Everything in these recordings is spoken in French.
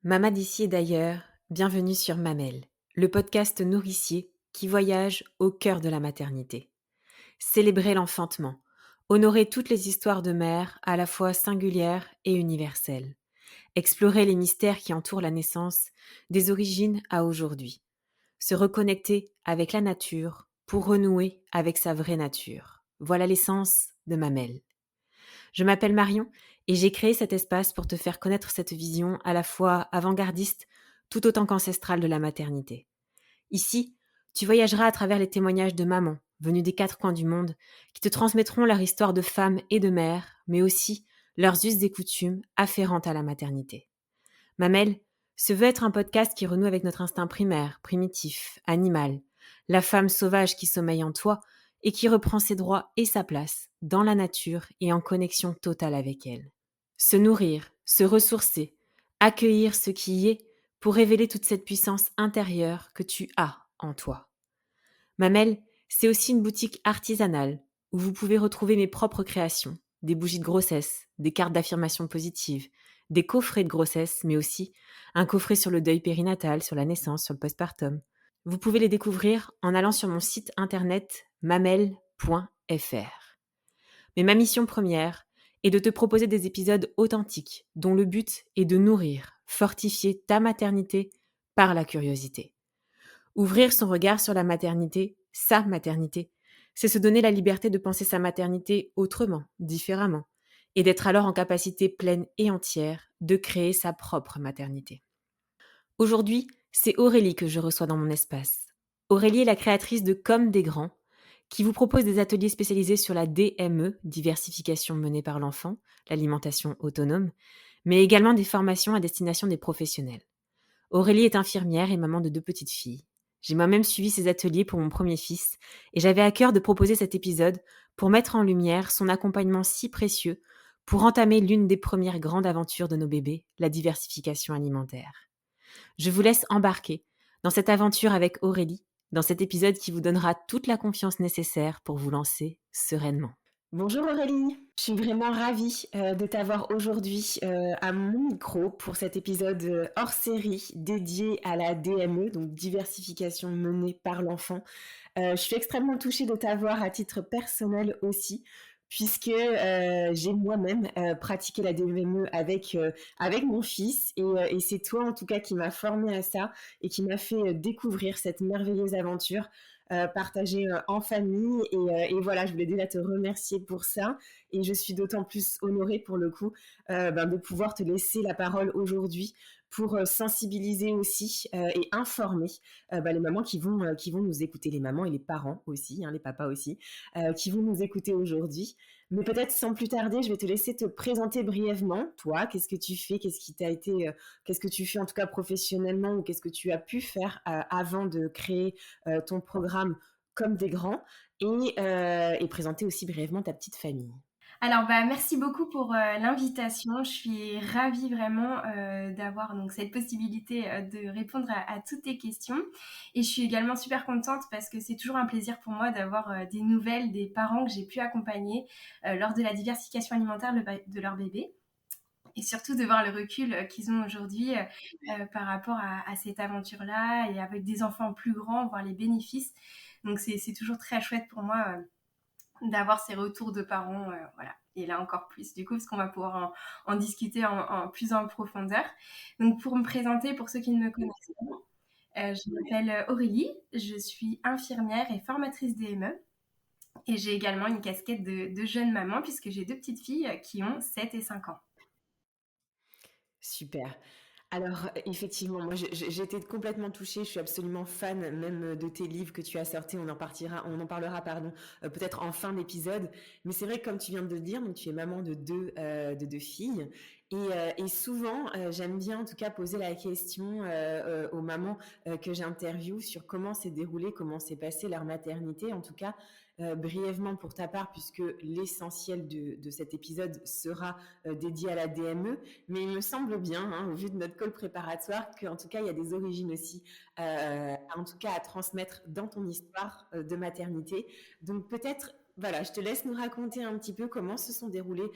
Mama d'ici et d'ailleurs, bienvenue sur Mamelle, le podcast nourricier qui voyage au cœur de la maternité. Célébrer l'enfantement, honorer toutes les histoires de mères à la fois singulières et universelles, explorer les mystères qui entourent la naissance des origines à aujourd'hui, se reconnecter avec la nature pour renouer avec sa vraie nature. Voilà l'essence de Mamelle. Je m'appelle Marion et j'ai créé cet espace pour te faire connaître cette vision à la fois avant-gardiste tout autant qu'ancestrale de la maternité. Ici, tu voyageras à travers les témoignages de mamans venues des quatre coins du monde qui te transmettront leur histoire de femmes et de mères, mais aussi leurs us et coutumes afférentes à la maternité. Mamelle se veut être un podcast qui renoue avec notre instinct primaire, primitif, animal, la femme sauvage qui sommeille en toi et qui reprend ses droits et sa place dans la nature et en connexion totale avec elle. Se nourrir, se ressourcer, accueillir ce qui y est pour révéler toute cette puissance intérieure que tu as en toi. Mamelle, c'est aussi une boutique artisanale où vous pouvez retrouver mes propres créations, des bougies de grossesse, des cartes d'affirmation positive, des coffrets de grossesse, mais aussi un coffret sur le deuil périnatal, sur la naissance, sur le postpartum. Vous pouvez les découvrir en allant sur mon site internet mamelle.fr. Mais ma mission première est de te proposer des épisodes authentiques dont le but est de nourrir, fortifier ta maternité par la curiosité. Ouvrir son regard sur la maternité, sa maternité, c'est se donner la liberté de penser sa maternité autrement, différemment, et d'être alors en capacité pleine et entière de créer sa propre maternité. Aujourd'hui, c'est Aurélie que je reçois dans mon espace. Aurélie est la créatrice de Comme des grands, qui vous propose des ateliers spécialisés sur la DME, diversification menée par l'enfant, l'alimentation autonome, mais également des formations à destination des professionnels. Aurélie est infirmière et maman de 2 petites filles. J'ai moi-même suivi ses ateliers pour mon premier fils et j'avais à cœur de proposer cet épisode pour mettre en lumière son accompagnement si précieux pour entamer l'une des premières grandes aventures de nos bébés, la diversification alimentaire. Je vous laisse embarquer dans cette aventure avec Aurélie, dans cet épisode qui vous donnera toute la confiance nécessaire pour vous lancer sereinement. Bonjour Aurélie, je suis vraiment ravie de t'avoir aujourd'hui à mon micro pour cet épisode hors série dédié à la DME, donc diversification menée par l'enfant. Je suis extrêmement touchée de t'avoir à titre personnel aussi, puisque j'ai moi-même pratiqué la DME avec mon fils et c'est toi en tout cas qui m'a formée à ça et qui m'a fait découvrir cette merveilleuse aventure partagée en famille et voilà, je voulais déjà te remercier pour ça et je suis d'autant plus honorée pour le coup de pouvoir te laisser la parole aujourd'hui pour sensibiliser aussi et informer les mamans qui vont nous écouter, les mamans et les parents aussi, hein, les papas aussi, qui vont nous écouter aujourd'hui. Mais peut-être sans plus tarder, je vais te laisser te présenter brièvement. Toi, qu'est-ce que tu fais? Qu'est-ce que tu fais en tout cas professionnellement ou qu'est-ce que tu as pu faire avant de créer ton programme comme des grands et présenter aussi brièvement ta petite famille. Alors, merci beaucoup pour l'invitation. Je suis ravie vraiment d'avoir donc cette possibilité de répondre à toutes tes questions. Et je suis également super contente parce que c'est toujours un plaisir pour moi d'avoir des nouvelles des parents que j'ai pu accompagner lors de la diversification alimentaire de leur bébé. Et surtout de voir le recul qu'ils ont aujourd'hui par rapport à cette aventure-là et avec des enfants plus grands, voir les bénéfices. Donc, c'est toujours très chouette pour moi d'avoir ces retours de parents, voilà. Et là encore plus, du coup, parce qu'on va pouvoir en discuter en plus en profondeur. Donc, pour me présenter, pour ceux qui ne me connaissent pas, je m'appelle Aurélie, je suis infirmière et formatrice DME. Et j'ai également une casquette de jeune maman, puisque j'ai 2 petites filles qui ont 7 et 5 ans. Super. Alors, effectivement, moi, j'ai été complètement touchée. Je suis absolument fan même de tes livres que tu as sortis. On en parlera, pardon, peut-être en fin d'épisode. Mais c'est vrai que comme tu viens de le dire, donc tu es maman de deux filles. Et souvent, j'aime bien en tout cas poser la question aux mamans que j'interviewe sur comment s'est déroulée, comment s'est passée leur maternité. En tout cas, brièvement pour ta part, puisque l'essentiel de cet épisode sera dédié à la DME. Mais il me semble bien, hein, au vu de notre call préparatoire, qu'en tout cas, il y a des origines aussi, en tout cas, à transmettre dans ton histoire de maternité. Donc peut-être voilà, je te laisse nous raconter un petit peu comment se sont déroulées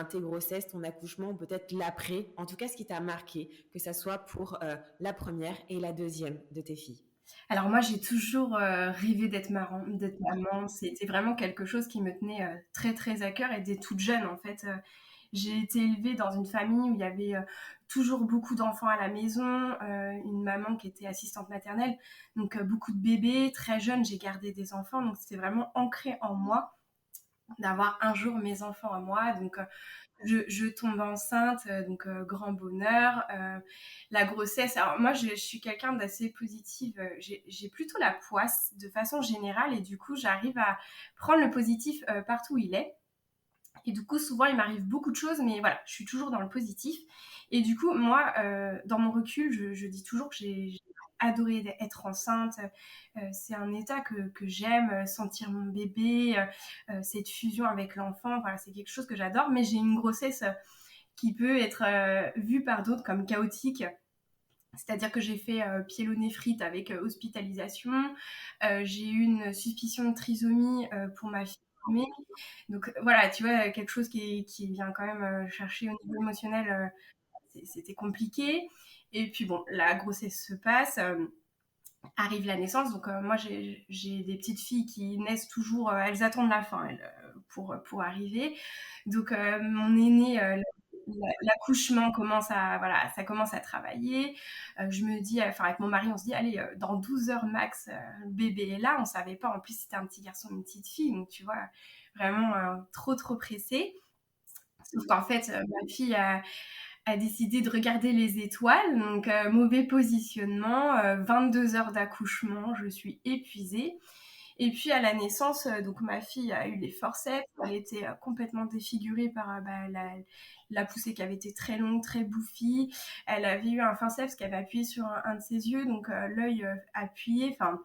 tes grossesses, ton accouchement, peut-être l'après, en tout cas ce qui t'a marqué, que ça soit pour la première et la deuxième de tes filles. Alors moi, j'ai toujours rêvé d'être maman. C'était vraiment quelque chose qui me tenait très très à cœur et dès toute jeune en fait. J'ai été élevée dans une famille où il y avait toujours beaucoup d'enfants à la maison, une maman qui était assistante maternelle, donc beaucoup de bébés. Très jeune, j'ai gardé des enfants, donc c'était vraiment ancré en moi d'avoir un jour mes enfants à moi. Donc, je tombe enceinte, donc grand bonheur. La grossesse, alors moi, je suis quelqu'un d'assez positive. J'ai plutôt la poisse de façon générale et du coup, j'arrive à prendre le positif partout où il est. Et du coup, souvent, il m'arrive beaucoup de choses, mais voilà, je suis toujours dans le positif. Et du coup, moi, dans mon recul, je dis toujours que j'ai adoré être enceinte. C'est un état que j'aime, sentir mon bébé, cette fusion avec l'enfant. Voilà, c'est quelque chose que j'adore. Mais j'ai une grossesse qui peut être vue par d'autres comme chaotique. C'est-à-dire que j'ai fait pyélonéphrite avec hospitalisation. J'ai eu une suspicion de trisomie pour ma fille. Donc voilà, tu vois, quelque chose qui vient quand même chercher au niveau émotionnel, c'était compliqué. Et puis bon, la grossesse se passe, arrive la naissance. Donc moi, j'ai des petites filles qui naissent toujours, elles attendent la fin, elles, pour arriver. Donc mon aînée, l'accouchement commence à, voilà, ça commence à travailler. Je me dis, enfin avec mon mari, on se dit, allez, dans 12 heures max, le bébé est là. On savait pas, en plus c'était un petit garçon, une petite fille. Donc tu vois, vraiment trop trop pressée. Sauf qu'en fait, ma fille a décidé de regarder les étoiles, donc mauvais positionnement, 22 heures d'accouchement, je suis épuisée. Et puis à la naissance, donc ma fille a eu les forceps, elle était complètement défigurée par la poussée qui avait été très longue, très bouffie. Elle avait eu un forceps qui avait appuyé sur un de ses yeux, donc l'œil appuyé. Enfin,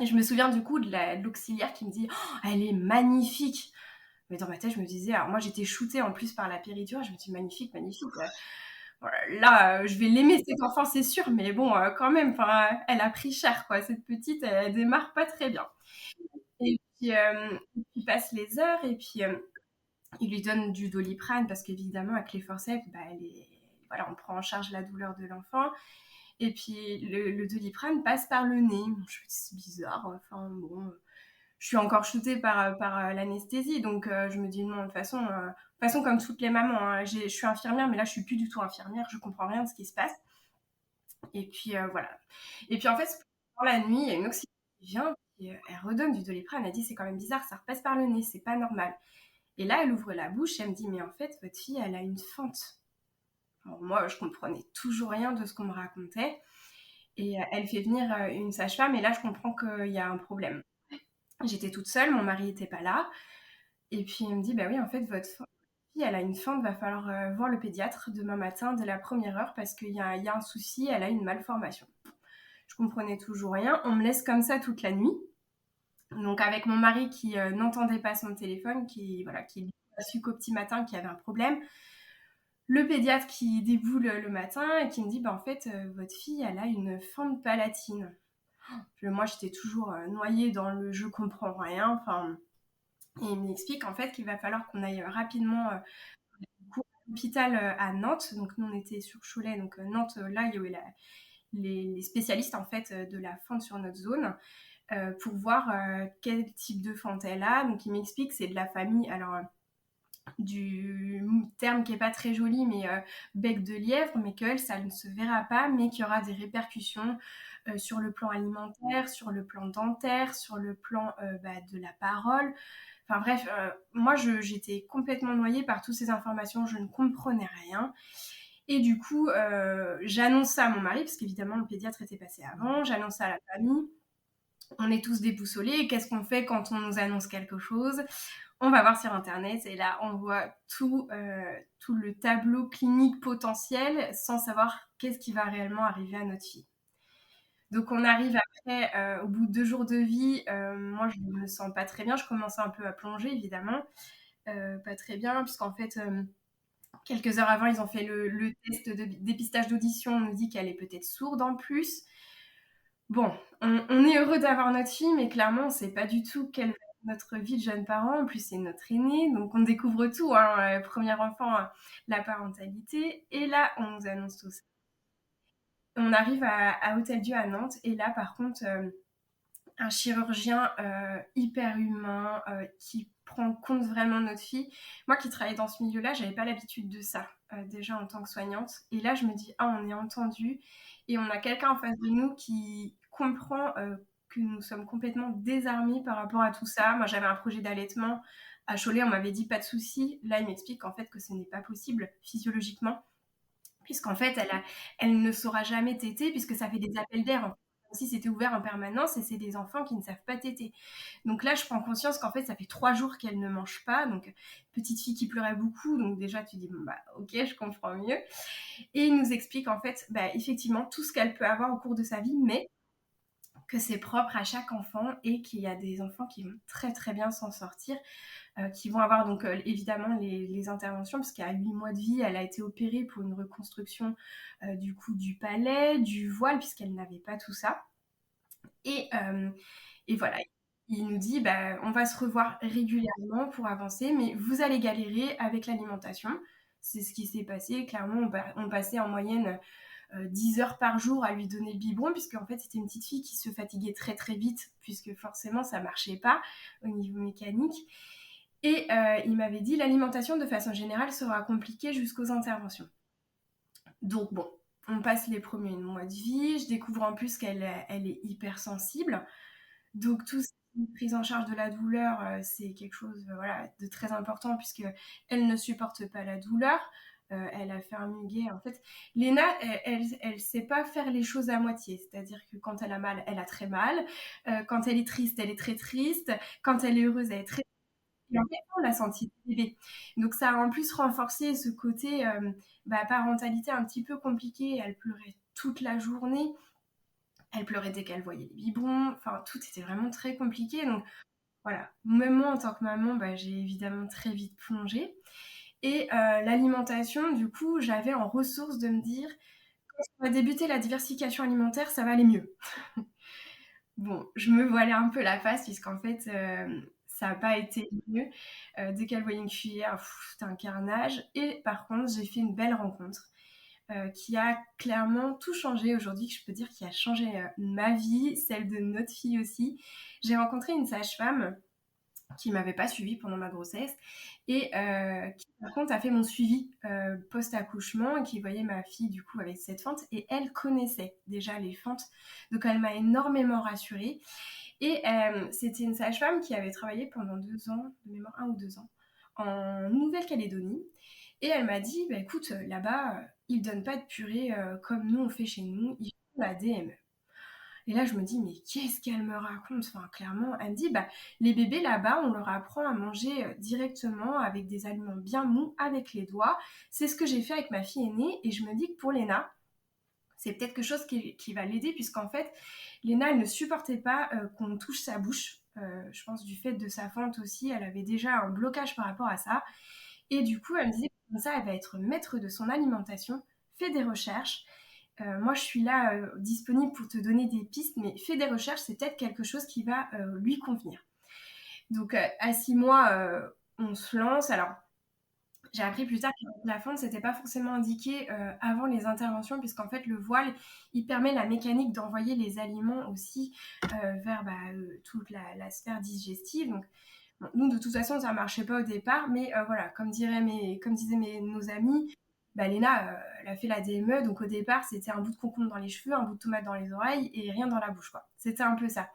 et je me souviens du coup de l'auxiliaire qui me dit oh, elle est magnifique. Mais dans ma tête, je me disais, alors moi j'étais shootée en plus par la péridurale, je me dis magnifique, magnifique. Voilà, là, je vais l'aimer cet enfant, c'est sûr, mais bon, quand même, enfin, elle a pris cher, quoi. Cette petite, elle démarre pas très bien. Et puis passent les heures, et puis il lui donne du Doliprane parce qu'évidemment, avec les forceps, bah, voilà, on prend en charge la douleur de l'enfant. Et puis le Doliprane passe par le nez. Bon, je me dis, c'est bizarre. Enfin, bon, je suis encore shootée par l'anesthésie, donc je me dis non, de toute façon comme toutes les mamans, hein, je suis infirmière, mais là je suis plus du tout infirmière, je comprends rien de ce qui se passe. Et puis voilà. Et puis en fait, dans la nuit, il y a une auxiliaire qui vient, et elle redonne du Doliprane, elle dit c'est quand même bizarre, ça repasse par le nez, c'est pas normal. Et là, elle ouvre la bouche, elle me dit mais en fait, votre fille, elle a une fente. Alors moi, je comprenais toujours rien de ce qu'on me racontait. Et elle fait venir une sage-femme, et là, je comprends qu'il y a un problème. J'étais toute seule, mon mari était pas là. Et puis elle me dit, bah oui, en fait, votre fille, elle a une fente, va falloir voir le pédiatre demain matin dès la première heure parce qu'il y a un souci, elle a une malformation. Je comprenais toujours rien. On me laisse comme ça toute la nuit. Donc avec mon mari qui n'entendait pas son téléphone, qui a su qu'au petit matin qu'il y avait un problème. Le pédiatre qui déboule le matin et qui me dit, bah en fait, votre fille, elle a une fente palatine. Moi, j'étais toujours noyée dans le je comprends rien. Enfin, et il m'explique en fait qu'il va falloir qu'on aille rapidement à l'hôpital à Nantes. Donc nous on était sur Cholet, donc Nantes, là il y avait les spécialistes en fait de la fente sur notre zone pour voir quel type de fente elle a. Donc il m'explique que c'est de la famille, alors du terme qui est pas très joli, mais bec de lièvre, mais qu'elle, ça ne se verra pas, mais qu'il y aura des répercussions sur le plan alimentaire, sur le plan dentaire, sur le plan de la parole. Enfin bref, moi j'étais complètement noyée par toutes ces informations, je ne comprenais rien. Et du coup, j'annonce ça à mon mari, parce qu'évidemment le pédiatre était passé avant, j'annonce ça à la famille. On est tous déboussolés. Qu'est-ce qu'on fait quand on nous annonce quelque chose? On va voir sur Internet et là, on voit tout le tableau clinique potentiel sans savoir qu'est-ce qui va réellement arriver à notre fille. Donc on arrive après, au bout de 2 jours de vie, moi je me sens pas très bien, je commence un peu à plonger évidemment, pas très bien puisqu'en fait, quelques heures avant ils ont fait le test de dépistage d'audition, on nous dit qu'elle est peut-être sourde en plus. Bon, on est heureux d'avoir notre fille, mais clairement on sait pas du tout quelle notre vie de jeunes parents. En plus, c'est notre aîné, donc on découvre tout, hein, premier enfant, la parentalité. Et là, on nous annonce tout ça. On arrive à Hôtel-Dieu à Nantes, et là, par contre, un chirurgien hyper humain qui prend compte vraiment de notre fille. Moi qui travaillais dans ce milieu-là, j'avais pas l'habitude de ça, déjà en tant que soignante. Et là, je me dis, ah, on est entendu et on a quelqu'un en face de nous qui comprend que nous sommes complètement désarmés par rapport à tout ça. Moi, j'avais un projet d'allaitement à Cholet, on m'avait dit pas de souci. Là, il m'explique en fait que ce n'est pas possible physiologiquement, puisqu'en fait, elle ne saura jamais téter, puisque ça fait des appels d'air, comme si c'était ouvert en permanence, et c'est des enfants qui ne savent pas téter. Donc là, je prends conscience qu'en fait, ça fait 3 jours qu'elle ne mange pas, donc petite fille qui pleurait beaucoup, donc déjà, tu dis, bon, bah, ok, je comprends mieux. Et il nous explique, en fait, bah, effectivement, tout ce qu'elle peut avoir au cours de sa vie, mais que c'est propre à chaque enfant, et qu'il y a des enfants qui vont très très bien s'en sortir, qui vont avoir donc évidemment les interventions, parce qu'à 8 mois de vie, elle a été opérée pour une reconstruction du coup du palais, du voile, puisqu'elle n'avait pas tout ça. Et, euh, et voilà, il nous dit, bah, on va se revoir régulièrement pour avancer, mais vous allez galérer avec l'alimentation. C'est ce qui s'est passé. Clairement, on passait en moyenne 10 heures par jour à lui donner le biberon, puisque en fait c'était une petite fille qui se fatiguait très très vite, puisque forcément ça marchait pas au niveau mécanique. Et il m'avait dit, l'alimentation de façon générale sera compliquée jusqu'aux interventions. Donc bon, on passe les premiers mois de vie, je découvre en plus qu'elle est hypersensible. Donc tout ce qui est prise en charge de la douleur, c'est quelque chose voilà, de très important, puisque elle ne supporte pas la douleur. Elle a fait un muguet. En fait, Léna, elle sait pas faire les choses à moitié. C'est-à-dire que quand elle a mal, elle a très mal. Quand elle est triste, elle est très triste. Quand elle est heureuse, elle est très... Et en fait, on l'a senti bébé. Donc ça a en plus renforcé ce côté parentalité un petit peu compliqué. Elle pleurait toute la journée. Elle pleurait dès qu'elle voyait les biberons. Enfin, tout était vraiment très compliqué. Donc voilà, même moi en tant que maman, bah, j'ai évidemment très vite plongé. Et l'alimentation, du coup, j'avais en ressource de me dire, quand on va débuter la diversification alimentaire, ça va aller mieux. Bon, je me voilais un peu la face, puisqu'en fait, ça n'a pas été mieux. Dès qu'elle voyait une cuillère, c'était un carnage. Et par contre, j'ai fait une belle rencontre qui a clairement tout changé aujourd'hui, que je peux dire qui a changé ma vie, celle de notre fille aussi. J'ai rencontré une sage-femme qui m'avait pas suivie pendant ma grossesse, et qui par contre a fait mon suivi post-accouchement, et qui voyait ma fille du coup avec cette fente, et elle connaissait déjà les fentes, donc elle m'a énormément rassurée. Et c'était une sage-femme qui avait travaillé pendant 2 ans, de mémoire 1 ou 2 ans, en Nouvelle-Calédonie, et elle m'a dit, bah, écoute, là-bas, ils donnent pas de purée comme nous on fait chez nous, ils font la DME. Et là, je me dis, mais qu'est-ce qu'elle me raconte? Enfin, clairement, elle me dit, bah, les bébés là-bas, on leur apprend à manger directement avec des aliments bien mous, avec les doigts. C'est ce que j'ai fait avec ma fille aînée, et je me dis que pour Léna, c'est peut-être quelque chose qui va l'aider, puisqu'en fait, Léna, elle ne supportait pas qu'on touche sa bouche. Je pense du fait de sa fente aussi, elle avait déjà un blocage par rapport à ça. Et du coup, elle me disait, comme ça, elle va être maître de son alimentation, fait des recherches. Moi, je suis là disponible pour te donner des pistes, mais fais des recherches, c'est peut-être quelque chose qui va lui convenir. Donc, à 6 mois, on se lance. Alors, j'ai appris plus tard que la fente, c'était pas forcément indiqué avant les interventions, puisqu'en fait, le voile, il permet la mécanique d'envoyer les aliments aussi vers toute la sphère digestive. Donc, bon, nous, de toute façon, ça marchait pas au départ, mais voilà, comme disaient nos amis, bah, Léna, elle a fait la DME, donc au départ, c'était un bout de concombre dans les cheveux, un bout de tomate dans les oreilles et rien dans la bouche, quoi. C'était un peu ça.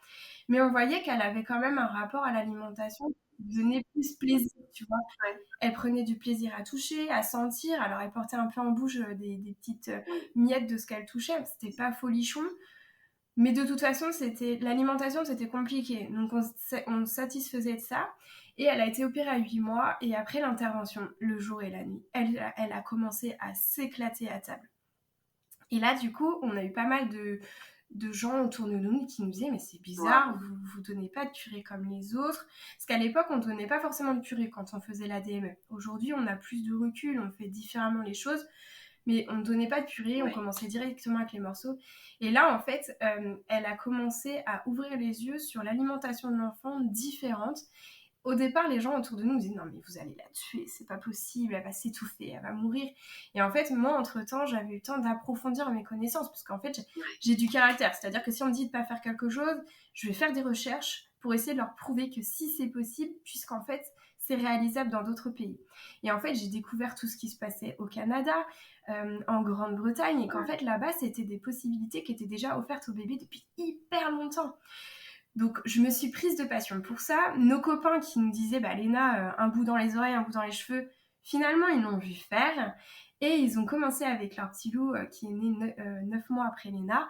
Mais on voyait qu'elle avait quand même un rapport à l'alimentation qui devenait plus plaisir, tu vois. Ouais. Elle prenait du plaisir à toucher, à sentir. Alors, elle portait un peu en bouche des petites miettes de ce qu'elle touchait. C'était pas folichon. Mais de toute façon, l'alimentation, c'était compliqué. Donc, on satisfaisait de ça. Et elle a été opérée à 8 mois. Et après l'intervention, le jour et la nuit, elle a commencé à s'éclater à table. Et là, du coup, on a eu pas mal de gens autour de nous qui nous disaient, mais c'est bizarre, vous donnez pas de purée comme les autres. Parce qu'à l'époque, on donnait pas forcément de purée quand on faisait la DME. Aujourd'hui, on a plus de recul, on fait différemment les choses. mais on ne donnait pas de purée, on commençait directement avec les morceaux. Et là, en fait, elle a commencé à ouvrir les yeux sur l'alimentation de l'enfant différente. Au départ, les gens autour de nous disaient non mais vous allez la tuer, c'est pas possible, elle va s'étouffer, elle va mourir. Et en fait, moi, entre-temps, j'avais eu le temps d'approfondir mes connaissances parce qu'en fait, j'ai du caractère. C'est-à-dire que si on me dit de pas faire quelque chose, je vais faire des recherches pour essayer de leur prouver que si c'est possible, puisqu'en fait, c'est réalisable dans d'autres pays. Et en fait, j'ai découvert tout ce qui se passait au Canada, en Grande-Bretagne, et qu'en fait, là-bas, c'était des possibilités qui étaient déjà offertes aux bébés depuis hyper longtemps. Donc, je me suis prise de passion pour ça. Nos copains qui nous disaient, bah, Léna, un bout dans les oreilles, un bout dans les cheveux, finalement, ils l'ont vu faire. Et ils ont commencé avec leur petit loup qui est né 9 mois après Léna.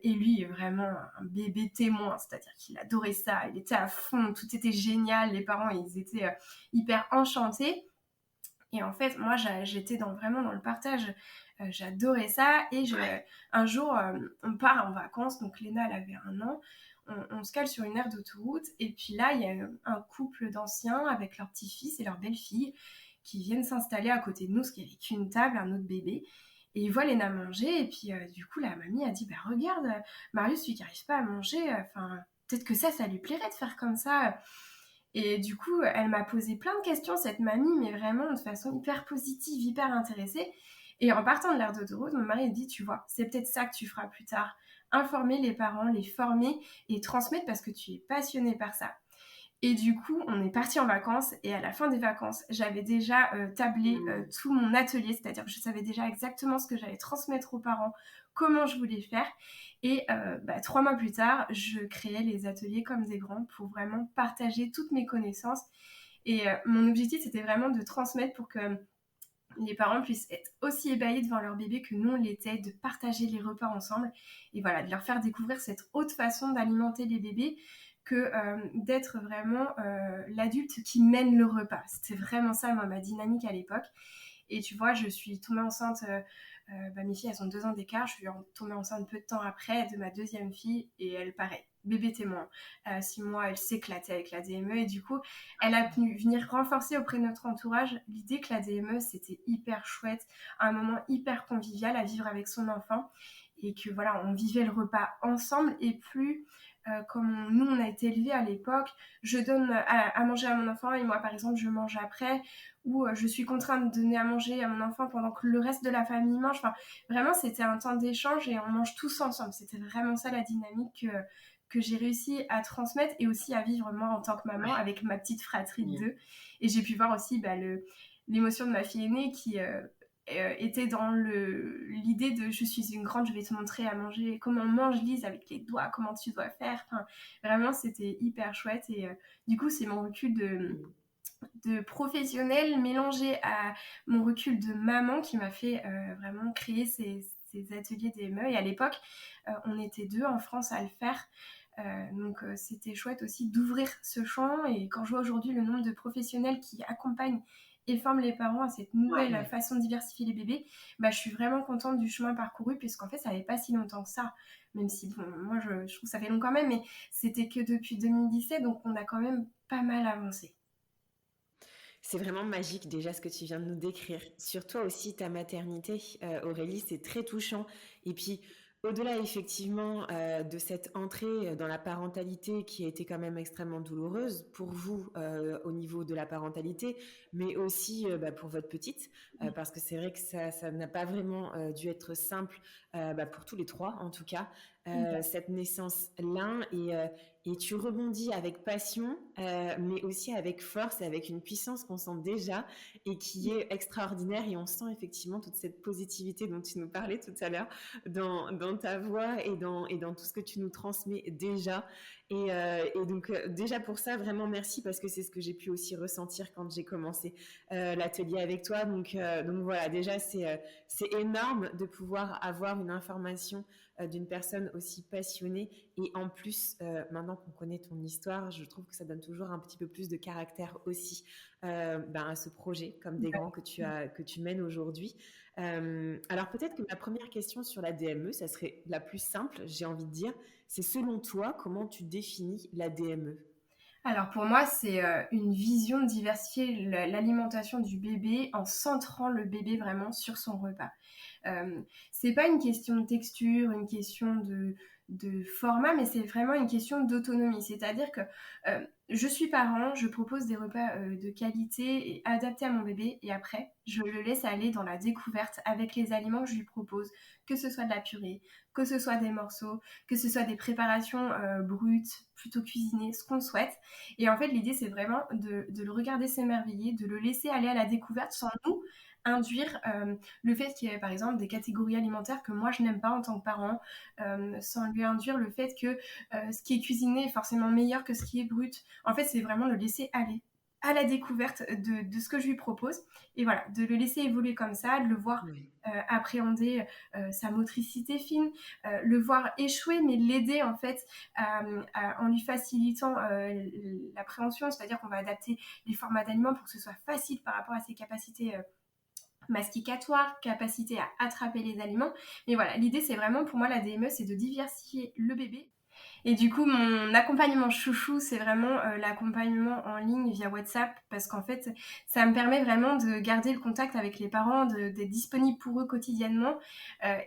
Et lui, vraiment un bébé témoin, c'est-à-dire qu'il adorait ça, il était à fond, tout était génial, les parents, ils étaient hyper enchantés. Et en fait, moi, j'étais vraiment dans le partage, j'adorais ça. Et un jour, on part en vacances, donc Léna, elle avait 1 an, on se cale sur une aire d'autoroute, et puis là, il y a un couple d'anciens avec leur petit-fils et leur belle-fille qui viennent s'installer à côté de nous, parce qu'il n'y avait qu'une table, un autre bébé. Et ils voient Léna manger, et puis du coup, la mamie a dit, bah regarde, Marius, lui qui n'arrive pas à manger, peut-être que ça lui plairait de faire comme ça. Et du coup, elle m'a posé plein de questions, cette mamie, mais vraiment de façon hyper positive, hyper intéressée. Et en partant de l'aire d'autoroute, mon mari a dit, tu vois, c'est peut-être ça que tu feras plus tard. Informer les parents, les former et transmettre parce que tu es passionné par ça. Et du coup, on est parti en vacances, et à la fin des vacances, j'avais déjà tablé tout mon atelier, c'est-à-dire que je savais déjà exactement ce que j'allais transmettre aux parents, comment je voulais faire. Et 3 mois plus tard, je créais les ateliers comme des grands pour vraiment partager toutes mes connaissances. Et mon objectif, c'était vraiment de transmettre pour que les parents puissent être aussi ébahis devant leur bébé que nous on l'était, de partager les repas ensemble et voilà, de leur faire découvrir cette autre façon d'alimenter les bébés que d'être vraiment l'adulte qui mène le repas. C'était vraiment ça, moi, ma dynamique à l'époque. Et tu vois, je suis tombée enceinte, mes filles, elles ont 2 ans d'écart, je suis tombée enceinte peu de temps après de ma deuxième fille, et elle, pareil, bébé témoin. 6 mois, elle s'éclatait avec la DME, et du coup, elle a pu venir renforcer auprès de notre entourage l'idée que la DME, c'était hyper chouette, un moment hyper convivial à vivre avec son enfant, et que voilà, on vivait le repas ensemble, et plus comme nous on a été élevés à l'époque, je donne à manger à mon enfant et moi par exemple je mange après, ou je suis contrainte de donner à manger à mon enfant pendant que le reste de la famille mange. Enfin, vraiment c'était un temps d'échange et on mange tous ensemble. C'était vraiment ça la dynamique que j'ai réussi à transmettre et aussi à vivre moi en tant que maman avec ma petite fratrie de 2. Et j'ai pu voir aussi l'émotion de ma fille aînée qui était dans l'idée de je suis une grande, je vais te montrer à manger, comment on mange Lise avec les doigts, comment tu dois faire. Enfin, vraiment, c'était hyper chouette. Et du coup, c'est mon recul de professionnel mélangé à mon recul de maman qui m'a fait vraiment créer ces ateliers DME. Et à l'époque, on était 2 en France à le faire. Donc c'était chouette aussi d'ouvrir ce champ. Et quand je vois aujourd'hui le nombre de professionnels qui accompagnent et forment les parents à cette nouvelle façon de diversifier les bébés, je suis vraiment contente du chemin parcouru, puisqu'en fait ça n'avait pas si longtemps que ça, même si bon, moi je trouve que ça fait long quand même, mais c'était que depuis 2017, donc on a quand même pas mal avancé. C'est vraiment magique déjà ce que tu viens de nous décrire. Sur toi aussi, ta maternité, Aurélie, c'est très touchant. Et puis, au-delà effectivement de cette entrée dans la parentalité qui a été quand même extrêmement douloureuse pour vous au niveau de la parentalité, mais aussi pour votre petite, parce que c'est vrai que ça n'a pas vraiment dû être simple pour tous les 3 en tout cas, cette naissance-là. Et tu rebondis avec passion, mais aussi avec force et avec une puissance qu'on sent déjà et qui est extraordinaire. Et on sent effectivement toute cette positivité dont tu nous parlais tout à l'heure dans ta voix et dans tout ce que tu nous transmets déjà. Et donc, déjà pour ça, vraiment merci, parce que c'est ce que j'ai pu aussi ressentir quand j'ai commencé l'atelier avec toi. Donc voilà, déjà, c'est énorme de pouvoir avoir une information d'une personne aussi passionnée. Et en plus, maintenant qu'on connaît ton histoire, je trouve que ça donne toujours un petit peu plus de caractère aussi à ce projet comme des grands que tu mènes aujourd'hui. Alors peut-être que ma première question sur la DME, ça serait la plus simple, j'ai envie de dire, c'est selon toi, comment tu définis la DME? Alors pour moi, c'est une vision de diversifier l'alimentation du bébé en centrant le bébé vraiment sur son repas. C'est pas une question de texture, une question de format, mais c'est vraiment une question d'autonomie. C'est-à-dire que je suis parent, je propose des repas de qualité et adaptés à mon bébé, et après, je le laisse aller dans la découverte avec les aliments que je lui propose, que ce soit de la purée, que ce soit des morceaux, que ce soit des préparations brutes, plutôt cuisinées, ce qu'on souhaite. Et en fait, l'idée, c'est vraiment de le regarder s'émerveiller, de le laisser aller à la découverte sans nous induire le fait qu'il y ait par exemple des catégories alimentaires que moi je n'aime pas en tant que parent, sans lui induire le fait que ce qui est cuisiné est forcément meilleur que ce qui est brut. En fait, c'est vraiment le laisser aller à la découverte de ce que je lui propose, et voilà, de le laisser évoluer comme ça, de le voir Oui. appréhender sa motricité fine, le voir échouer, mais l'aider en fait en lui facilitant l'appréhension, c'est-à-dire qu'on va adapter les formats d'aliments pour que ce soit facile par rapport à ses capacités masticatoire, capacité à attraper les aliments. Mais voilà, l'idée c'est vraiment pour moi la DME, c'est de diversifier le bébé. Et du coup, mon accompagnement chouchou, c'est vraiment l'accompagnement en ligne via WhatsApp, parce qu'en fait, ça me permet vraiment de garder le contact avec les parents, d'être disponible pour eux quotidiennement.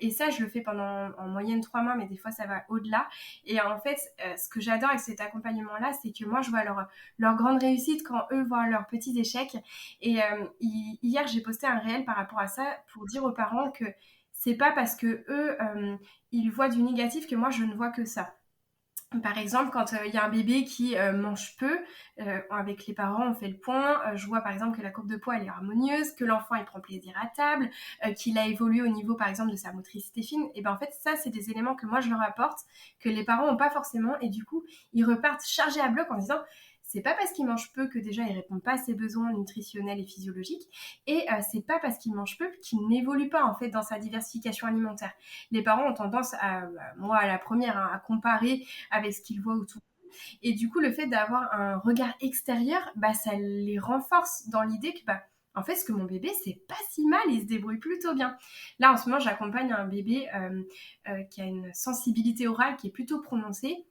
Et ça, je le fais pendant en moyenne 3 mois, mais des fois, ça va au-delà. Et en fait, ce que j'adore avec cet accompagnement-là, c'est que moi, je vois leur grande réussite quand eux voient leurs petits échecs. Et hier, j'ai posté un réel par rapport à ça pour dire aux parents que c'est pas parce que eux, ils voient du négatif que moi, je ne vois que ça. Par exemple, quand il y a un bébé qui mange peu, avec les parents, on fait le point. Je vois par exemple que la courbe de poids elle est harmonieuse, que l'enfant il prend plaisir à table, qu'il a évolué au niveau par exemple de sa motricité fine. Et ben en fait, ça c'est des éléments que moi je leur apporte, que les parents n'ont pas forcément, et du coup ils repartent chargés à bloc en disant c'est pas parce qu'il mange peu que déjà il répond pas à ses besoins nutritionnels et physiologiques, et c'est pas parce qu'il mange peu qu'il n'évolue pas en fait dans sa diversification alimentaire. Les parents ont tendance moi à la première, hein, à comparer avec ce qu'ils voient autour. Et du coup, le fait d'avoir un regard extérieur, bah, ça les renforce dans l'idée que, bah, en fait, ce que mon bébé, c'est pas si mal, il se débrouille plutôt bien. Là, en ce moment, j'accompagne un bébé qui a une sensibilité orale qui est plutôt prononcée.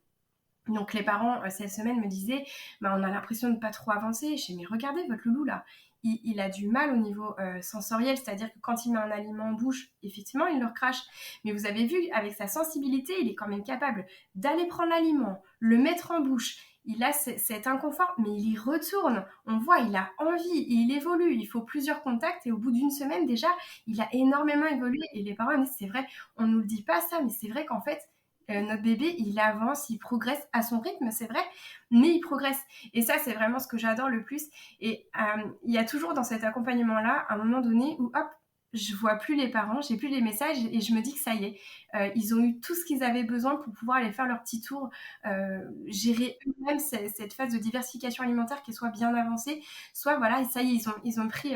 Donc les parents, cette semaine, me disaient bah, on a l'impression de ne pas trop avancer. Je dis mais regardez votre loulou là, il a du mal au niveau sensoriel, c'est-à-dire que quand il met un aliment en bouche, effectivement, il le recrache. Mais vous avez vu, avec sa sensibilité, il est quand même capable d'aller prendre l'aliment, le mettre en bouche. Il a cet inconfort, mais il y retourne. On voit, il a envie, il évolue. Il faut plusieurs contacts et au bout d'une semaine, déjà, il a énormément évolué. Et les parents me disent, c'est vrai, on ne nous le dit pas ça, mais c'est vrai qu'en fait, notre bébé, il avance, il progresse à son rythme, c'est vrai, mais il progresse. Et ça, c'est vraiment ce que j'adore le plus. Et il y a toujours dans cet accompagnement-là un moment donné où, hop, je vois plus les parents, j'ai plus les messages et je me dis que ça y est, ils ont eu tout ce qu'ils avaient besoin pour pouvoir aller faire leur petit tour, gérer eux-mêmes cette phase de diversification alimentaire qui soit bien avancée, soit voilà, ça y est, ils ont pris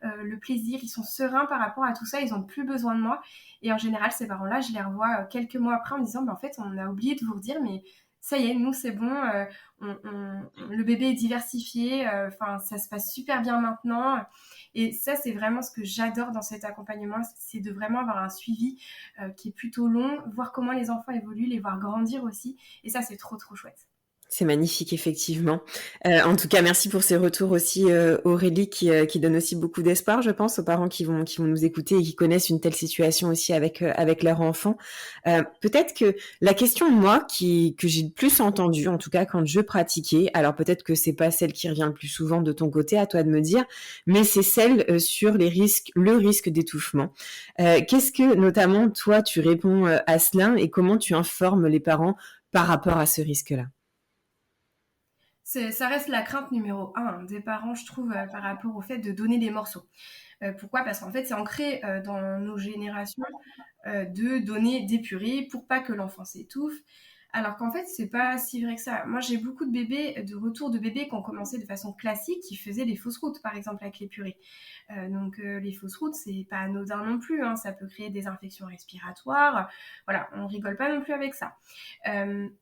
le plaisir, ils sont sereins par rapport à tout ça, ils n'ont plus besoin de moi. Et en général, ces parents-là, je les revois quelques mois après en me disant, bah, en fait, on a oublié de vous redire, mais ça y est, nous, c'est bon, le bébé est diversifié, enfin, ça se passe super bien maintenant. Et ça, c'est vraiment ce que j'adore dans cet accompagnement, c'est de vraiment avoir un suivi qui est plutôt long, voir comment les enfants évoluent, les voir grandir aussi. Et ça, c'est trop, trop chouette. C'est magnifique, effectivement. En tout cas, merci pour ces retours aussi, Aurélie, qui donnent aussi beaucoup d'espoir, je pense, aux parents qui vont nous écouter et qui connaissent une telle situation aussi avec leur enfant. Peut-être que la question, moi, que j'ai le plus entendue, en tout cas quand je pratiquais, alors peut-être que c'est pas celle qui revient le plus souvent de ton côté, à toi de me dire, mais c'est celle sur le risque d'étouffement. Qu'est-ce que, notamment, toi, tu réponds à cela et comment tu informes les parents par rapport à ce risque-là? Ça reste la crainte numéro un des parents, je trouve, par rapport au fait de donner des morceaux. Pourquoi? Parce qu'en fait, c'est ancré dans nos générations de donner des purées pour pas que l'enfant s'étouffe. Alors qu'en fait, c'est pas si vrai que ça. Moi, j'ai beaucoup de retours de bébés qui ont commencé de façon classique, qui faisaient des fausses routes, par exemple, avec les purées. Donc, les fausses routes, c'est pas anodin non plus, hein, ça peut créer des infections respiratoires. Voilà, on rigole pas non plus avec ça.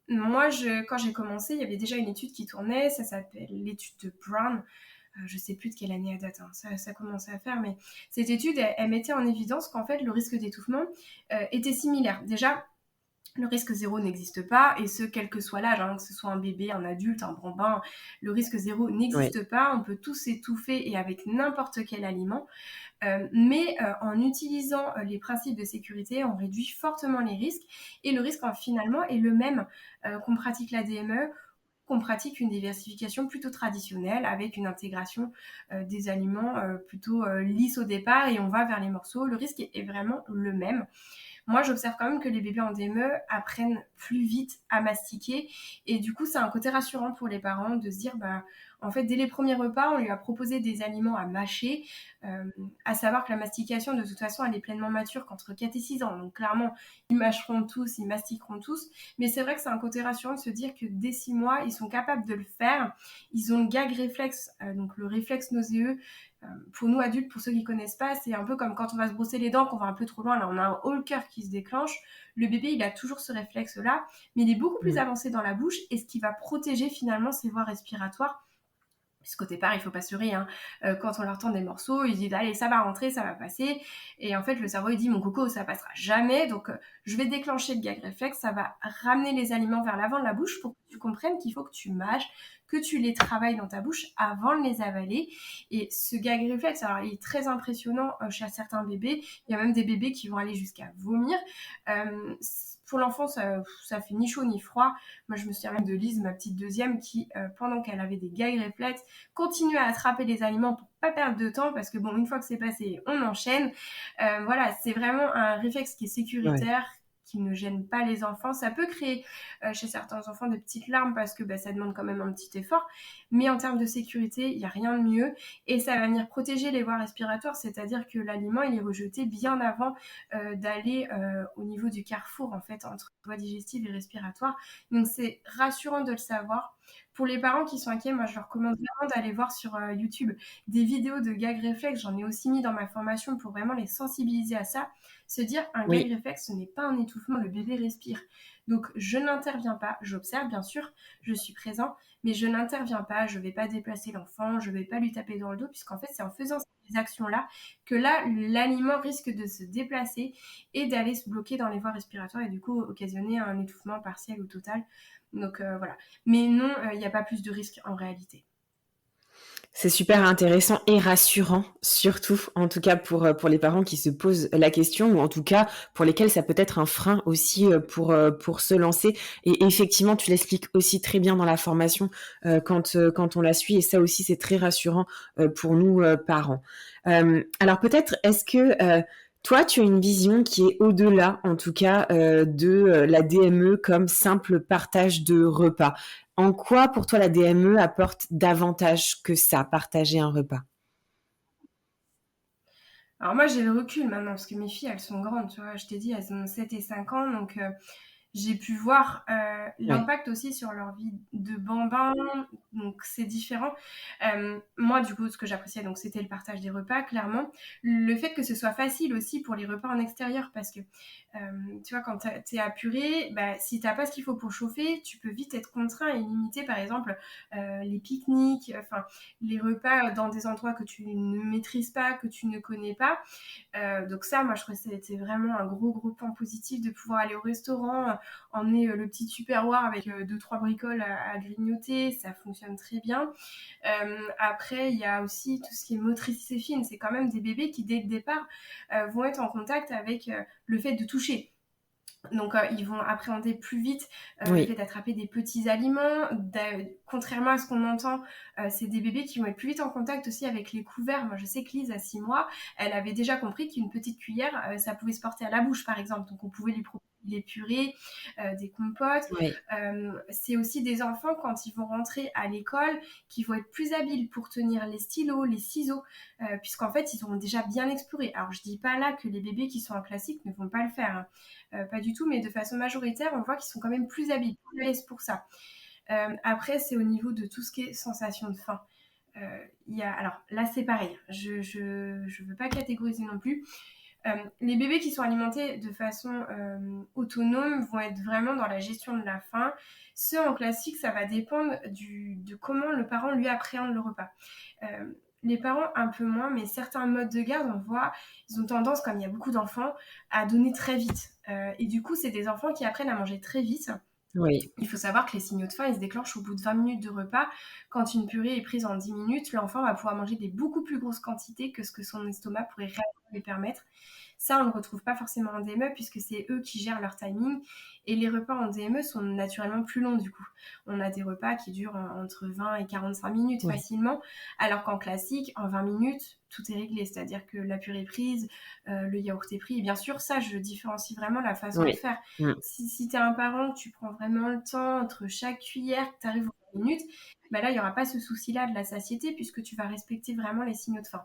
Moi, quand j'ai commencé, il y avait déjà une étude qui tournait, ça s'appelle l'étude de Brown. Je sais plus de quelle année elle date, hein. Ça commençait à faire, mais cette étude, elle mettait en évidence qu'en fait, le risque d'étouffement était similaire. Déjà, Le risque zéro n'existe pas, et ce, quel que soit l'âge, que ce soit un bébé, un adulte, un bambin, le risque zéro Oui. n'existe pas. On peut tous s'étouffer et avec n'importe quel aliment. Mais en utilisant les principes de sécurité, on réduit fortement les risques. Et le risque, finalement, est le même qu'on pratique la DME, qu'on pratique une diversification plutôt traditionnelle avec une intégration des aliments plutôt lisse au départ, et on va vers les morceaux. Le risque est vraiment le même. Moi, j'observe quand même que les bébés en DME apprennent plus vite à mastiquer. Et du coup, c'est un côté rassurant pour les parents de se dire, en fait, dès les premiers repas, on lui a proposé des aliments à mâcher, euh, à savoir que la mastication, de toute façon, elle est pleinement mature qu'entre 4 et 6 ans. Donc, clairement, ils mâcheront tous, ils mastiqueront tous. Mais c'est vrai que c'est un côté rassurant de se dire que dès 6 mois, ils sont capables de le faire. Ils ont le gag réflexe, donc le réflexe nauséeux. Pour nous adultes, pour ceux qui connaissent pas, c'est un peu comme quand on va se brosser les dents, qu'on va un peu trop loin, là on a un haut cœur qui se déclenche. Le bébé, il a toujours ce réflexe-là, mais il est beaucoup plus Mm. avancé dans la bouche, et ce qui va protéger finalement ses voies respiratoires. Puisqu'au départ, il faut pas se leurrer, quand on leur tend des morceaux, ils disent allez, ça va rentrer, ça va passer. Et en fait, le cerveau il dit mon coco, ça passera jamais. Donc, je vais déclencher le gag réflexe, ça va ramener les aliments vers l'avant de la bouche pour que tu comprennes qu'il faut que tu mâches, que tu les travailles dans ta bouche avant de les avaler. Et ce gag réflexe, alors il est très impressionnant chez certains bébés. Il y a même des bébés qui vont aller jusqu'à vomir. Euh, pour l'enfant, ça fait ni chaud ni froid. Moi, je me souviens même de Lise, ma petite deuxième, qui, pendant qu'elle avait des gags réflexes, continuer à attraper les aliments pour pas perdre de temps, parce que bon, une fois que c'est passé, on enchaîne. Voilà, c'est vraiment un réflexe qui est Ouais. sécuritaire, qui ne gêne pas les enfants. Ça peut créer chez certains enfants de petites larmes parce que ça demande quand même un petit effort, mais en termes de sécurité, il n'y a rien de mieux, et ça va venir protéger les voies respiratoires, c'est-à-dire que l'aliment il est rejeté bien avant d'aller au niveau du carrefour en fait entre voie digestive et respiratoire. Donc c'est rassurant de le savoir. Pour les parents qui sont inquiets, moi je leur recommande vraiment d'aller voir sur YouTube des vidéos de gag réflexe. J'en ai aussi mis dans ma formation pour vraiment les sensibiliser à ça. Se dire un gag Oui. réflexe, ce n'est pas un étouffement, le bébé respire. Donc je n'interviens pas, j'observe bien sûr, je suis présent, mais je n'interviens pas, je ne vais pas déplacer l'enfant, je ne vais pas lui taper dans le dos, puisqu'en fait c'est en faisant ces actions-là que là l'aliment risque de se déplacer et d'aller se bloquer dans les voies respiratoires et du coup occasionner un étouffement partiel ou total. Donc voilà. Mais non, il n'y a pas plus de risques en réalité. C'est super intéressant et rassurant, surtout, en tout cas pour les parents qui se posent la question, ou en tout cas pour lesquels ça peut être un frein aussi pour se lancer. Et effectivement, tu l'expliques aussi très bien dans la formation quand on la suit, et ça aussi c'est très rassurant pour nous parents. Alors peut-être, est-ce que toi, tu as une vision qui est au-delà, en tout cas, de la DME comme simple partage de repas? En quoi, pour toi, la DME apporte davantage que ça, partager un repas? Alors moi, j'ai le recul maintenant, parce que mes filles, elles sont grandes, tu vois. Je t'ai dit, elles ont 7 et 5 ans, donc j'ai pu voir Oui, l'impact aussi sur leur vie de bambin, donc c'est différent. Moi, du coup, ce que j'appréciais, donc c'était le partage des repas, clairement. Le fait que ce soit facile aussi pour les repas en extérieur, parce que tu vois, quand t'es apuré, si t'as pas ce qu'il faut pour chauffer, tu peux vite être contraint et limiter, par exemple, les pique-niques, enfin, les repas dans des endroits que tu ne maîtrises pas, que tu ne connais pas. Donc ça, moi, je trouvais que c'était vraiment un gros point positif de pouvoir aller au restaurant, emmener le petit tupperware avec deux, trois bricoles à grignoter. Ça fonctionne très bien. Après, il y a aussi tout ce qui est motricité fine. C'est quand même des bébés qui, dès le départ, vont être en contact avec le fait de toucher. Donc, ils vont appréhender plus vite le fait oui, d'attraper des petits aliments. Contrairement à ce qu'on entend, c'est des bébés qui vont être plus vite en contact aussi avec les couverts. Moi, je sais que Lise, à 6 mois, elle avait déjà compris qu'une petite cuillère, ça pouvait se porter à la bouche, par exemple. Donc, on pouvait lui proposer des purées, des compotes. oui, C'est aussi des enfants, quand ils vont rentrer à l'école, qui vont être plus habiles pour tenir les stylos, les ciseaux, puisqu'en fait, ils auront déjà bien exploré. Alors, je dis pas là que les bébés qui sont en classique ne vont pas le faire, hein. Pas du tout, mais de façon majoritaire, on voit qu'ils sont quand même plus habiles, plus à l'aise pour ça. Après, c'est au niveau de tout ce qui est sensation de faim. Alors là, c'est pareil. Je veux pas catégoriser non plus. Les bébés qui sont alimentés de façon autonome vont être vraiment dans la gestion de la faim. Ceux en classique, ça va dépendre de comment le parent lui appréhende le repas. les parents un peu moins, mais certains modes de garde, on voit, ils ont tendance, comme il y a beaucoup d'enfants, à donner très vite. Et du coup, c'est des enfants qui apprennent à manger très vite. Oui, Il faut savoir que les signaux de faim, ils se déclenchent au bout de 20 minutes de repas. Quand une purée est prise en 10 minutes, l'enfant va pouvoir manger des beaucoup plus grosses quantités que ce que son estomac pourrait réellement lui permettre. Ça, on ne le retrouve pas forcément en DME puisque c'est eux qui gèrent leur timing. Et les repas en DME sont naturellement plus longs du coup. On a des repas qui durent entre 20 et 45 minutes oui, facilement, alors qu'en classique, en 20 minutes, tout est réglé. C'est-à-dire que la purée est prise, le yaourt est pris. Et bien sûr, ça, je différencie vraiment la façon de oui. faire. Mm. Si tu es un parent, que tu prends vraiment le temps entre chaque cuillère, que tu arrives aux 20 minutes, bah là, il n'y aura pas ce souci-là de la satiété puisque tu vas respecter vraiment les signaux de faim.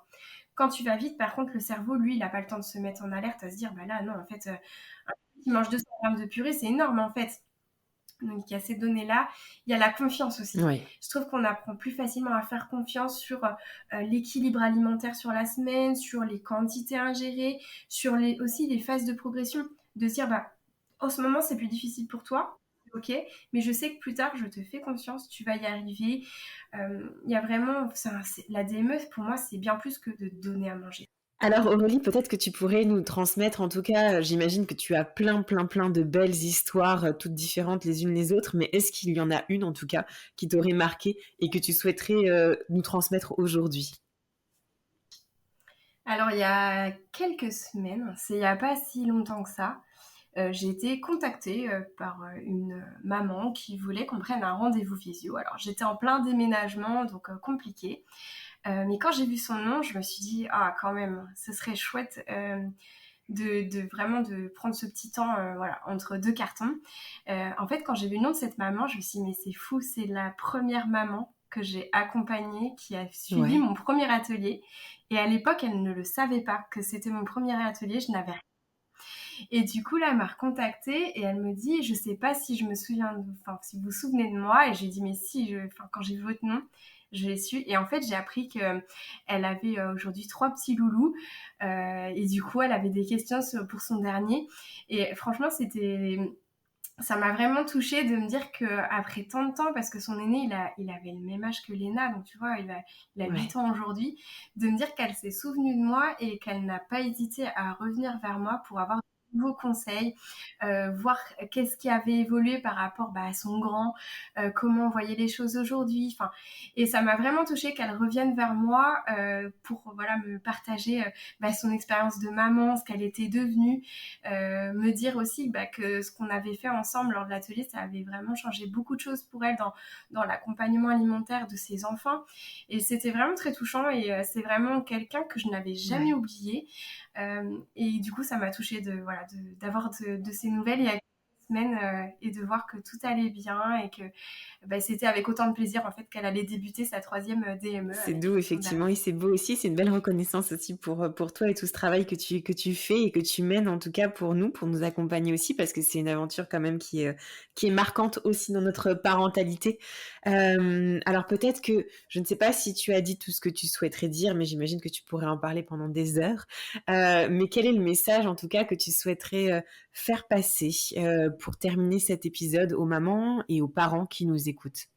Quand tu vas vite, par contre, le cerveau, lui, il n'a pas le temps de se mettre en alerte, à se dire, bah là, non, en fait, un petit qui mange 200 grammes de purée, c'est énorme, en fait. Donc, il y a ces données-là. Il y a la confiance aussi. Oui. Je trouve qu'on apprend plus facilement à faire confiance sur l'équilibre alimentaire sur la semaine, sur les quantités ingérées, sur aussi les phases de progression. De se dire, bah, en ce moment, c'est plus difficile pour toi. Ok, mais je sais que plus tard, je te fais confiance, tu vas y arriver. Il y a vraiment, la DME, pour moi, c'est bien plus que de donner à manger. Alors Aurélie, peut-être que tu pourrais nous transmettre, en tout cas, j'imagine que tu as plein, plein, plein de belles histoires, toutes différentes les unes les autres, mais est-ce qu'il y en a une, en tout cas, qui t'aurait marqué et que tu souhaiterais nous transmettre aujourd'hui? Alors, il y a quelques semaines, c'est il n'y a pas si longtemps que ça, j'ai été contactée par une maman qui voulait qu'on prenne un rendez-vous visio. Alors, j'étais en plein déménagement, donc compliqué. Mais quand j'ai vu son nom, je me suis dit, ah, quand même, ce serait chouette vraiment de prendre ce petit temps voilà, entre deux cartons. En fait, quand j'ai vu le nom de cette maman, je me suis dit, mais c'est fou, c'est la première maman que j'ai accompagnée qui a suivi Ouais. mon premier atelier. Et à l'époque, elle ne le savait pas que c'était mon premier atelier, je n'avais rien. Et du coup, là, elle m'a recontactée et elle me dit, je sais pas si je me souviens, enfin, si vous vous souvenez de moi. Et j'ai dit, mais si, quand j'ai vu votre nom, je l'ai su. Et en fait, j'ai appris qu'elle avait aujourd'hui 3 petits loulous. Et du coup, elle avait des questions pour son dernier. Et franchement, ça m'a vraiment touchée de me dire qu'après tant de temps, parce que son aîné, il avait le même âge que Léna, donc tu vois, il a 8 Ouais. ans aujourd'hui, de me dire qu'elle s'est souvenue de moi et qu'elle n'a pas hésité à revenir vers moi pour avoir de nouveaux conseils, voir qu'est-ce qui avait évolué par rapport à son grand, comment on voyait les choses aujourd'hui. Enfin, et ça m'a vraiment touchée qu'elle revienne vers moi pour voilà, me partager son expérience de maman, ce qu'elle était devenue, me dire aussi que ce qu'on avait fait ensemble lors de l'atelier, ça avait vraiment changé beaucoup de choses pour elle dans l'accompagnement alimentaire de ses enfants. Et c'était vraiment très touchant et c'est vraiment quelqu'un que je n'avais jamais Ouais. oublié. Et du coup, ça m'a touchée d'avoir de ces nouvelles il y a quelques semaines et de voir que tout allait bien et que c'était avec autant de plaisir en fait qu'elle allait débuter sa troisième DME C'est avec doux, son effectivement, dernier. et c'est beau aussi. C'est une belle reconnaissance aussi pour toi et tout ce travail que tu fais et que tu mènes, en tout cas, pour nous accompagner aussi, parce que c'est une aventure quand même qui est marquante aussi dans notre parentalité. Alors peut-être que, je ne sais pas si tu as dit tout ce que tu souhaiterais dire, mais j'imagine que tu pourrais en parler pendant des heures. Mais quel est le message, en tout cas, que tu souhaiterais faire passer pour terminer cet épisode aux mamans et aux parents qui nous écoutent?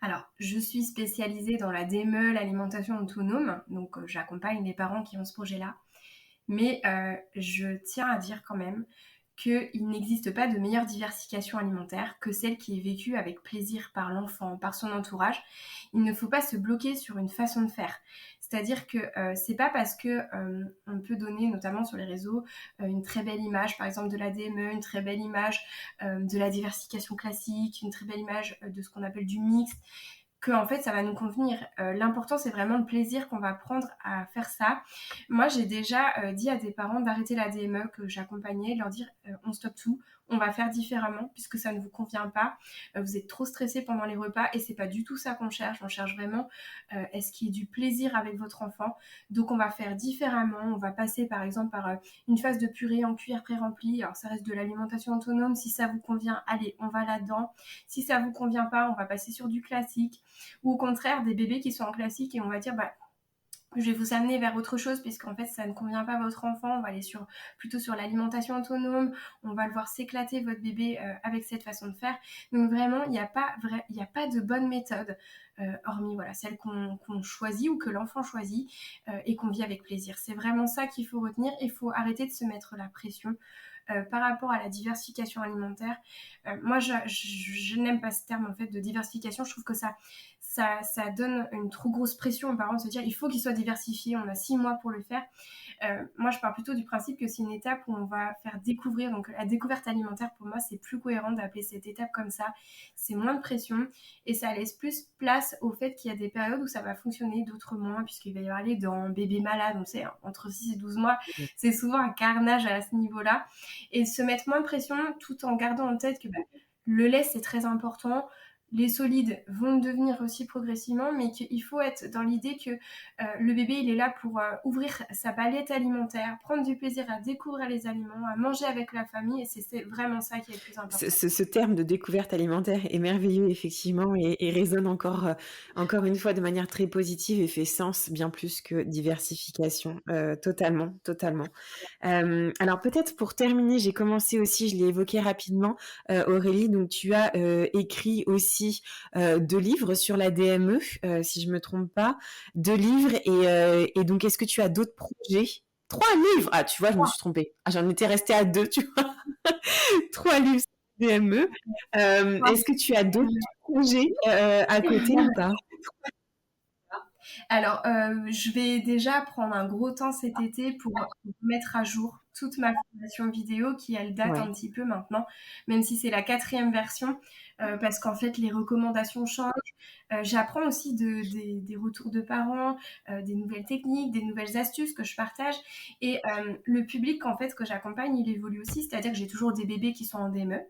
Alors, je suis spécialisée dans la DME, l'alimentation autonome, donc j'accompagne les parents qui ont ce projet-là. Mais je tiens à dire quand même qu'il n'existe pas de meilleure diversification alimentaire que celle qui est vécue avec plaisir par l'enfant, par son entourage. Il ne faut pas se bloquer sur une façon de faire. C'est-à-dire que c'est pas parce que on peut donner, notamment sur les réseaux, une très belle image, par exemple de la DME, une très belle image de la diversification classique, une très belle image de ce qu'on appelle du mixte, que en fait ça va nous convenir. L'important c'est vraiment le plaisir qu'on va prendre à faire ça. Moi j'ai déjà dit à des parents d'arrêter la DME que j'accompagnais, de leur dire on stoppe tout, on va faire différemment puisque ça ne vous convient pas. Vous êtes trop stressé pendant les repas et c'est pas du tout ça qu'on cherche. On cherche vraiment est-ce qu'il y ait du plaisir avec votre enfant. Donc on va faire différemment. On va passer par exemple par une phase de purée en cuillère pré-remplie. Alors ça reste de l'alimentation autonome. Si ça vous convient, allez, on va là-dedans. Si ça vous convient pas, on va passer sur du classique. Ou au contraire, des bébés qui sont en classique et on va dire je vais vous amener vers autre chose puisqu'en fait ça ne convient pas à votre enfant, on va aller plutôt sur l'alimentation autonome, on va le voir s'éclater votre bébé avec cette façon de faire. Donc vraiment il n'y a pas de bonne méthode hormis voilà celle qu'on choisit ou que l'enfant choisit et qu'on vit avec plaisir. C'est vraiment ça qu'il faut retenir. Il faut arrêter de se mettre la pression par rapport à la diversification alimentaire. Moi, je n'aime pas ce terme en fait de diversification. Je trouve que ça donne une trop grosse pression aux parents de se dire il faut qu'il soit diversifié, on a 6 mois pour le faire. Moi, je pars plutôt du principe que c'est une étape où on va faire découvrir. Donc, la découverte alimentaire, pour moi, c'est plus cohérent d'appeler cette étape comme ça. C'est moins de pression et ça laisse plus place au fait qu'il y a des périodes où ça va fonctionner, d'autres moins, puisqu'il va y avoir les dents, bébé malade, on sait, entre 6 et 12 mois, c'est souvent un carnage à ce niveau-là. Et se mettre moins de pression tout en gardant en tête que le lait, c'est très important. Les solides vont devenir aussi progressivement, mais qu'il faut être dans l'idée que le bébé, il est là pour ouvrir sa palette alimentaire, prendre du plaisir à découvrir les aliments, à manger avec la famille, et c'est vraiment ça qui est le plus important. Ce terme de découverte alimentaire est merveilleux, effectivement, et résonne encore une fois de manière très positive et fait sens bien plus que diversification. Totalement, totalement. Alors peut-être pour terminer, j'ai commencé aussi, je l'ai évoqué rapidement, Aurélie, donc tu as écrit aussi 2 livres sur la DME, si je me trompe pas, 2 livres, et donc est-ce que tu as d'autres projets? 3 livres! Ah, tu vois, je me suis trompée. Ah, j'en étais restée à 2, tu vois. 3 livres sur la DME. Est-ce que tu as d'autres projets à côté ou pas? Alors, je vais déjà prendre un gros temps cet été pour mettre à jour toute ma formation vidéo qui, elle, date un Ouais. petit peu maintenant, même si c'est la 4e version, parce qu'en fait, les recommandations changent. J'apprends aussi des retours de parents, des nouvelles techniques, des nouvelles astuces que je partage. Et le public, en fait, que j'accompagne, il évolue aussi, c'est-à-dire que j'ai toujours des bébés qui sont en DME.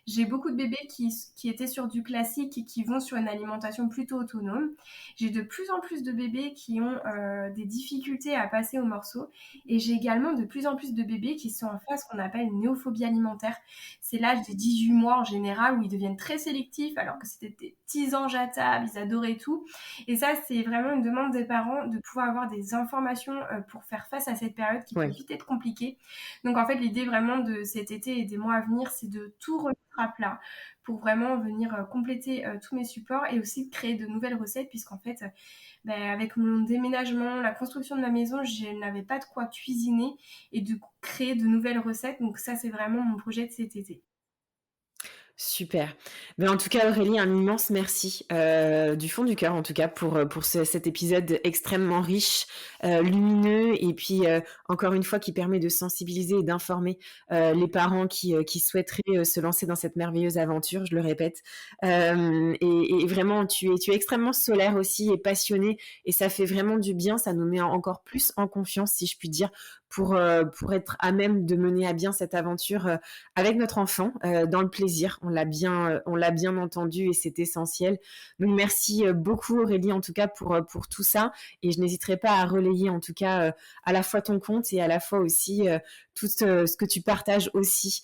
J'ai beaucoup de bébés qui étaient sur du classique et qui vont sur une alimentation plutôt autonome. J'ai de plus en plus de bébés qui ont des difficultés à passer au morceau. Et j'ai également de plus en plus de bébés qui sont en phase qu'on appelle une néophobie alimentaire. C'est l'âge des 18 mois en général où ils deviennent très sélectifs alors que c'était des petits anges à table, ils adoraient tout. Et ça, c'est vraiment une demande des parents de pouvoir avoir des informations pour faire face à cette période qui peut Ouais. vite être compliquée. Donc en fait, l'idée vraiment de cet été et des mois à venir, c'est de tout remettre à plat pour vraiment venir compléter tous mes supports et aussi de créer de nouvelles recettes puisqu'en fait, avec mon déménagement, la construction de ma maison, je n'avais pas de quoi cuisiner et de créer de nouvelles recettes. Donc ça, c'est vraiment mon projet de cet été. Super. En tout cas, Aurélie, un immense merci, du fond du cœur en tout cas pour cet épisode extrêmement riche, lumineux, et puis encore une fois qui permet de sensibiliser et d'informer les parents qui souhaiteraient se lancer dans cette merveilleuse aventure, je le répète. Et vraiment, tu es extrêmement solaire aussi et passionnée, et ça fait vraiment du bien, ça nous met encore plus en confiance, si je puis dire, pour être à même de mener à bien cette aventure avec notre enfant, dans le plaisir. On l'a bien entendu et c'est essentiel. Donc merci beaucoup Aurélie en tout cas pour tout ça, et je n'hésiterai pas à relayer en tout cas à la fois ton compte et à la fois aussi tout ce que tu partages aussi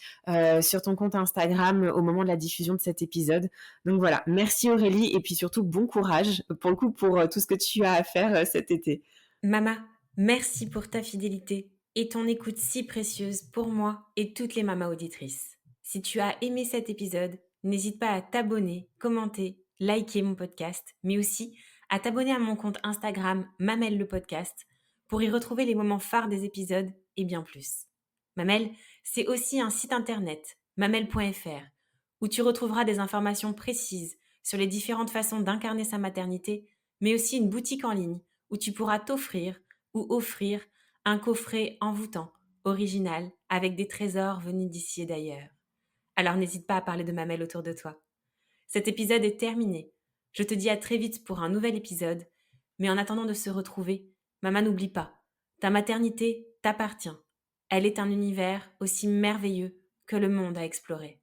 sur ton compte Instagram au moment de la diffusion de cet épisode. Donc voilà, merci Aurélie, et puis surtout bon courage pour le coup pour tout ce que tu as à faire cet été. Mama, merci pour ta fidélité et ton écoute si précieuse pour moi et toutes les mamas auditrices. Si tu as aimé cet épisode, n'hésite pas à t'abonner, commenter, liker mon podcast, mais aussi à t'abonner à mon compte Instagram Mamelle le podcast pour y retrouver les moments phares des épisodes et bien plus. Mamelle, c'est aussi un site internet, mamelle.fr, où tu retrouveras des informations précises sur les différentes façons d'incarner sa maternité, mais aussi une boutique en ligne où tu pourras t'offrir ou offrir un coffret envoûtant, original, avec des trésors venus d'ici et d'ailleurs. Alors n'hésite pas à parler de Mamelle autour de toi. Cet épisode est terminé. Je te dis à très vite pour un nouvel épisode, mais en attendant de se retrouver, maman, n'oublie pas, ta maternité t'appartient. Elle est un univers aussi merveilleux que le monde à explorer.